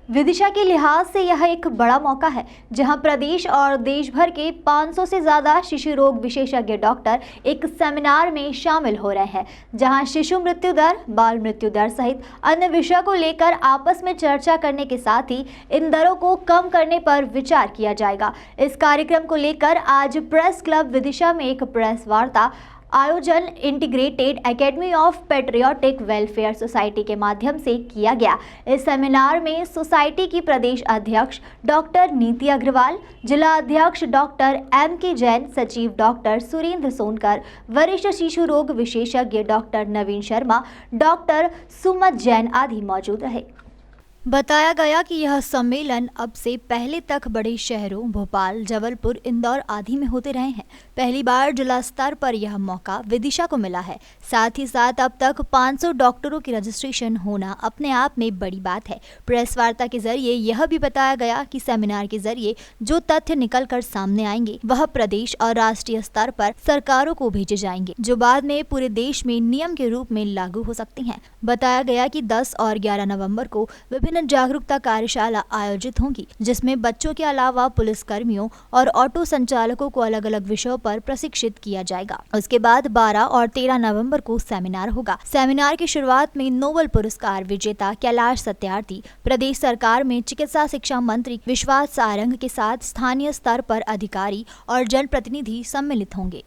विदिशा के लिहाज से यह एक बड़ा मौका है जहां प्रदेश और देश भर के 500 से ज्यादा शिशु रोग विशेषज्ञ डॉक्टर एक सेमिनार में शामिल हो रहे हैं, जहां शिशु मृत्यु दर, बाल मृत्यु दर सहित अन्य विषयों को लेकर आपस में चर्चा करने के साथ ही इन दरों को कम करने पर विचार किया जाएगा। इस कार्यक्रम को लेकर आज प्रेस क्लब विदिशा में एक प्रेस वार्ता आयोजन integrated academy of patriotic welfare society के माध्यम से किया गया। इस सेमिनार में सोसाइटी की प्रदेश अध्यक्ष डॉक्टर नीति अग्रवाल, जिला अध्यक्ष डॉक्टर M.K. जैन, सचिव डॉक्टर सुरेंद्र सोनकर, वरिष्ठ शिशु रोग विशेषज्ञ डॉक्टर नवीन शर्मा, डॉक्टर सुमत जैन आदि मौजूद रहे। बताया गया कि यह सम्मेलन अब से पहले तक बड़े शहरों भोपाल, जबलपुर, इंदौर आदि में होते रहे हैं। पहली बार जिला स्तर पर यह मौका विदिशा को मिला है। साथ ही साथ अब तक 500 डॉक्टरों की रजिस्ट्रेशन होना अपने आप में बड़ी बात है। प्रेस वार्ता के जरिए यह भी बताया गया कि सेमिनार के जरिए जो तथ्य निकल कर सामने आएंगे वह प्रदेश और राष्ट्रीय स्तर पर सरकारों को भेजे जाएंगे, जो बाद में पूरे देश में नियम के रूप में लागू हो सकते हैं। बताया गया कि 10 और 11 नवंबर को विभिन्न जागरूकता कार्यशाला आयोजित होंगी, जिसमें बच्चों के अलावा पुलिस कर्मियों और ऑटो संचालकों को अलग अलग विषयों पर प्रशिक्षित किया जाएगा। उसके बाद 12 और 13 नवंबर को सेमिनार होगा। सेमिनार की शुरुआत में नोबेल पुरस्कार विजेता कैलाश सत्यार्थी, प्रदेश सरकार में चिकित्सा शिक्षा मंत्री विश्वास सारंग के साथ स्थानीय स्तर पर अधिकारी और जनप्रतिनिधि सम्मिलित होंगे।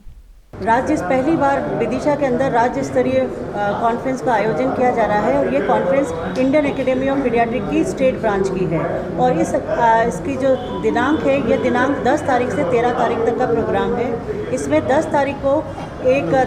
पहली बार विदिशा के अंदर राज्य स्तरीय कॉन्फ्रेंस का आयोजन किया जा रहा है और ये conference Indian academy of paediatric की स्टेट ब्रांच की है और इसकी जो दिनांक है, ये दिनांक 10 तारीख से 13 तारीख तक का प्रोग्राम है। इसमें 10 तारीख को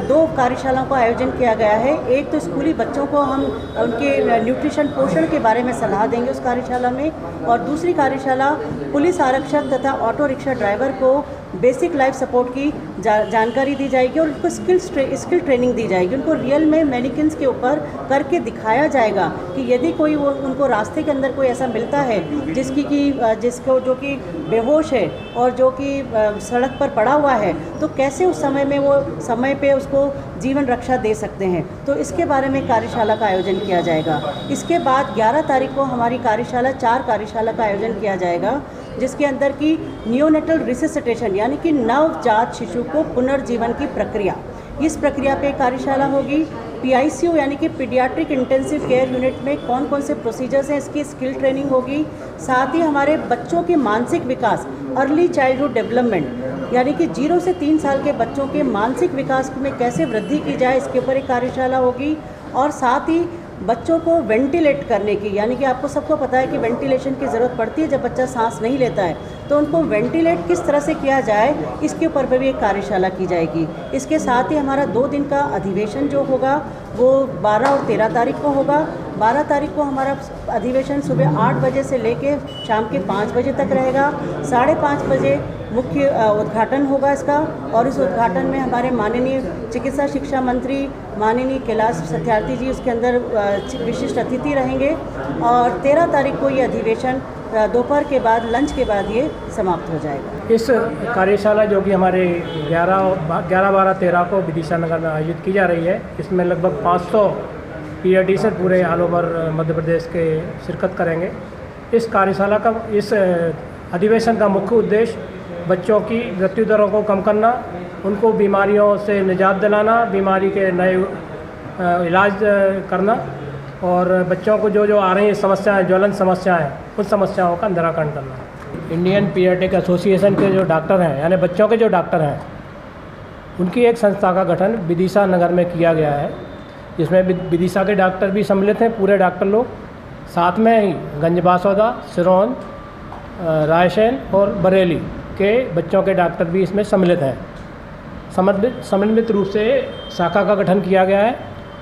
दो कार्यशालाओं का आयोजन किया गया है। एक तो स्कूली बच्चों को हम उनके न्यूट्रिशन पोषण के बारे में सलाह देंगे उस कार्यशाला में, और दूसरी कार्यशाला पुलिस आरक्षक तथा ऑटो रिक्शा ड्राइवर को बेसिक लाइफ सपोर्ट की जानकारी दी जाएगी और उनको स्किल ट्रेनिंग दी जाएगी। उनको रियल में मैनिकिन्स के ऊपर करके दिखाया जाएगा कि यदि कोई उनको रास्ते के अंदर कोई ऐसा मिलता है जिसको जो कि बेहोश है और जो कि सड़क पर पड़ा हुआ है, तो कैसे उस समय में वो समय पे उसको जीवन रक्षा दे सकते हैं। तो इसके बारे में कार्यशाला का आयोजन किया जाएगा। इसके बाद 11 तारीख को हमारी कार्यशाला 4 कार्यशाला का आयोजन किया जाएगा, जिसके अंदर की नियोनेटल रिससिटेशन यानी कि नवजात शिशु को पुनर्जीवन की प्रक्रिया, इस प्रक्रिया पे कार्यशाला होगी। PICU यानी कि पीडियाट्रिक इंटेंसिव केयर यूनिट में कौन कौन से प्रोसीजर्स हैं, इसकी स्किल ट्रेनिंग होगी। साथ ही हमारे बच्चों के मानसिक विकास, अर्ली चाइल्डहुड डेवलपमेंट यानी कि 0 से 3 साल के बच्चों के मानसिक विकास में कैसे वृद्धि की जाए, इसके ऊपर एक कार्यशाला होगी। और साथ ही बच्चों को वेंटिलेट करने की, यानी कि आपको सबको पता है कि वेंटिलेशन की ज़रूरत पड़ती है जब बच्चा सांस नहीं लेता है, तो उनको वेंटिलेट किस तरह से किया जाए, इसके ऊपर भी एक कार्यशाला की जाएगी। इसके साथ ही हमारा 2 दिन का अधिवेशन जो होगा वो 12 और 13 तारीख को होगा। 12 तारीख को हमारा अधिवेशन सुबह 8 बजे से लेके शाम के 5 बजे तक रहेगा। 5:30 बजे मुख्य उद्घाटन होगा इसका, और इस उद्घाटन में हमारे माननीय चिकित्सा शिक्षा मंत्री माननीय कैलाश सत्यार्थी जी उसके अंदर विशिष्ट अतिथि रहेंगे। और 13 तारीख को ये अधिवेशन दोपहर के बाद, लंच के बाद ये समाप्त हो जाएगा। इस कार्यशाला जो कि हमारे 11, 12, 13 को विदिशा नगर में आयोजित की जा रही है, इसमें लगभग 500 पीडियाट्रिशियन पूरे ऑल ओवर मध्य प्रदेश के शिरकत करेंगे। इस कार्यशाला का, इस अधिवेशन का मुख्य उद्देश्य बच्चों की मृत्यु दरों को कम करना, उनको बीमारियों से निजात दिलाना, बीमारी के नए इलाज करना, और बच्चों को जो आ रही समस्याएं, ज्वलन समस्याएं, उन समस्याओं का निराकरण करना। इंडियन पीडियाट्रिक एसोसिएशन के जो डॉक्टर हैं, यानी बच्चों के जो डॉक्टर हैं, उनकी एक संस्था का गठन विदिशा नगर में किया गया है, जिसमें विदिशा के डॉक्टर भी सम्मिलित हैं, पूरे डॉक्टर लोग। साथ में ही गंजबासौदा, सिरोंज, रायसेन और बरेली के बच्चों के डॉक्टर भी इसमें सम्मिलित हैं। समन्वित रूप से शाखा का गठन किया गया है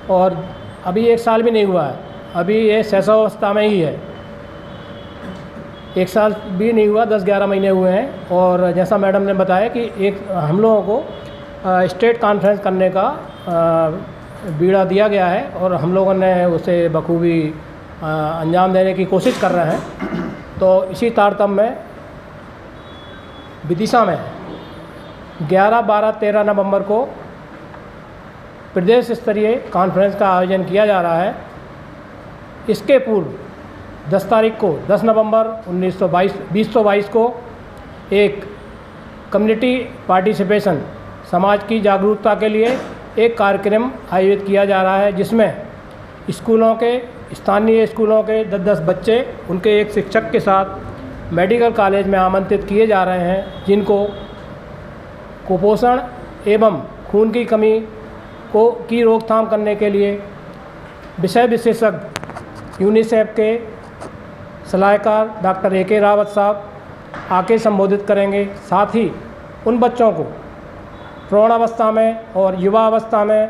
और अभी 1 साल भी नहीं हुआ है, अभी ये शैशवावस्था में ही है। 1 साल भी नहीं हुआ, 10-11 महीने हुए हैं। और जैसा मैडम ने बताया कि हम लोगों को स्टेट कॉन्फ्रेंस करने का बीड़ा दिया गया है और हम लोगों ने उसे बखूबी अंजाम देने की कोशिश कर रहे हैं। तो इसी तारतम्य में विदिशा में 11, 12, 13 नवंबर को प्रदेश स्तरीय कॉन्फ्रेंस का आयोजन किया जा रहा है। इसके पूर्व 10 तारीख को 10 नवंबर 2022 को एक कम्युनिटी पार्टिसिपेशन समाज की जागरूकता के लिए एक कार्यक्रम आयोजित किया जा रहा है, जिसमें स्कूलों के स्थानीय स्कूलों के 10-10 बच्चे उनके एक शिक्षक के साथ मेडिकल कॉलेज में आमंत्रित किए जा रहे हैं, जिनको कुपोषण एवं खून की कमी की रोकथाम करने के लिए विषय विशेषज्ञ यूनिसेफ के सलाहकार डॉक्टर AK रावत साहब आके संबोधित करेंगे। साथ ही उन बच्चों को प्रौढ़ अवस्था में और युवा अवस्था में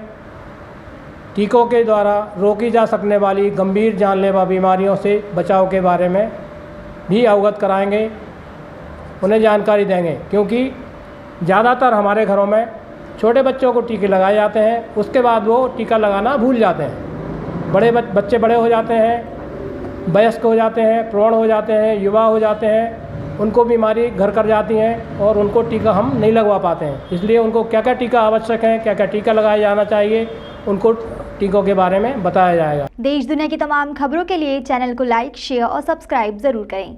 टीकों के द्वारा रोकी जा सकने वाली गंभीर जानलेवा बीमारियों से बचाव के बारे में भी अवगत कराएंगे, उन्हें जानकारी देंगे। क्योंकि ज़्यादातर हमारे घरों में छोटे बच्चों को टीके लगाए जाते हैं, उसके बाद वो टीका लगाना भूल जाते हैं। बच्चे बड़े हो जाते हैं, वयस्क हो जाते हैं, प्रौढ़ हो जाते हैं, युवा हो जाते हैं, उनको बीमारी घर कर जाती हैं और उनको टीका हम नहीं लगवा पाते हैं। इसलिए उनको क्या क्या टीका आवश्यक है, क्या क्या टीका लगाया जाना चाहिए, उनको टीकों के बारे में बताया जाएगा। देश दुनिया की तमाम खबरों के लिए चैनल को लाइक, शेयर और सब्सक्राइब जरूर करें।